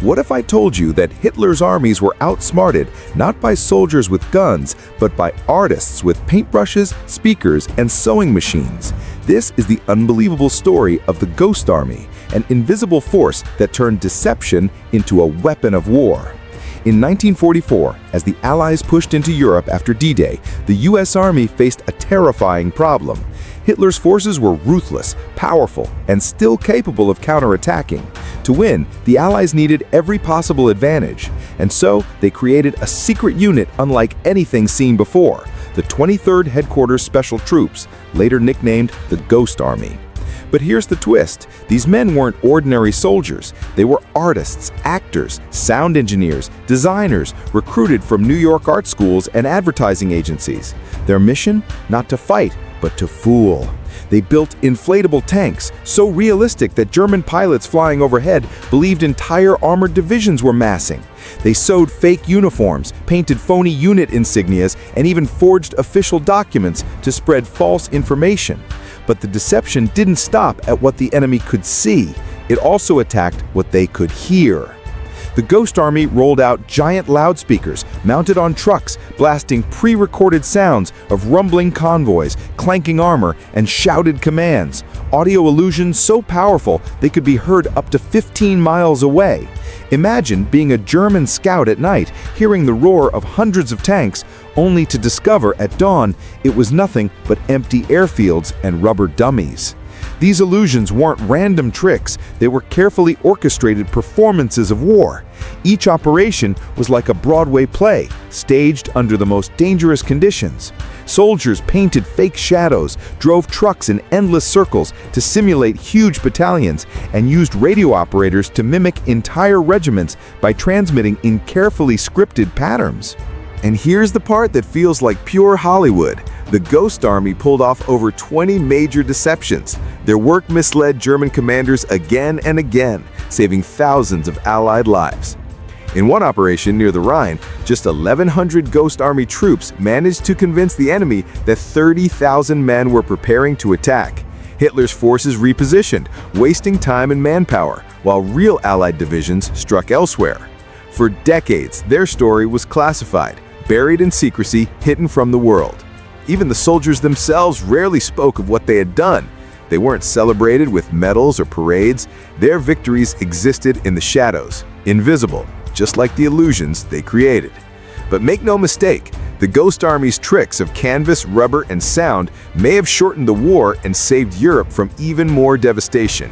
What if I told you that Hitler's armies were outsmarted not by soldiers with guns, but by artists with paintbrushes, speakers, and sewing machines? This is the unbelievable story of the Ghost Army, an invisible force that turned deception into a weapon of war. In 1944, as the Allies pushed into Europe after D-Day, the U.S. Army faced a terrifying problem. Hitler's forces were ruthless, powerful, and still capable of counterattacking. To win, the Allies needed every possible advantage, and so they created a secret unit unlike anything seen before, the 23rd Headquarters Special Troops, later nicknamed the Ghost Army. But here's the twist. These men weren't ordinary soldiers. They were artists, actors, sound engineers, designers, recruited from New York art schools and advertising agencies. Their mission? Not to fight, but to fool. They built inflatable tanks, so realistic that German pilots flying overhead believed entire armored divisions were massing. They sewed fake uniforms, painted phony unit insignias, and even forged official documents to spread false information. But the deception didn't stop at what the enemy could see. It also attacked what they could hear. The Ghost Army rolled out giant loudspeakers mounted on trucks, blasting pre-recorded sounds of rumbling convoys, clanking armor, and shouted commands. Audio illusions so powerful they could be heard up to 15 miles away. Imagine being a German scout at night, hearing the roar of hundreds of tanks, only to discover at dawn it was nothing but empty airfields and rubber dummies. These illusions weren't random tricks, they were carefully orchestrated performances of war. Each operation was like a Broadway play, staged under the most dangerous conditions. Soldiers painted fake shadows, drove trucks in endless circles to simulate huge battalions, and used radio operators to mimic entire regiments by transmitting in carefully scripted patterns. And here's the part that feels like pure Hollywood. The Ghost Army pulled off over 20 major deceptions. Their work misled German commanders again and again, saving thousands of Allied lives. In one operation near the Rhine, just 1,100 Ghost Army troops managed to convince the enemy that 30,000 men were preparing to attack. Hitler's forces repositioned, wasting time and manpower, while real Allied divisions struck elsewhere. For decades, their story was classified, buried in secrecy, hidden from the world. Even the soldiers themselves rarely spoke of what they had done. They weren't celebrated with medals or parades. Their victories existed in the shadows, invisible, just like the illusions they created. But make no mistake, the Ghost Army's tricks of canvas, rubber, and sound may have shortened the war and saved Europe from even more devastation.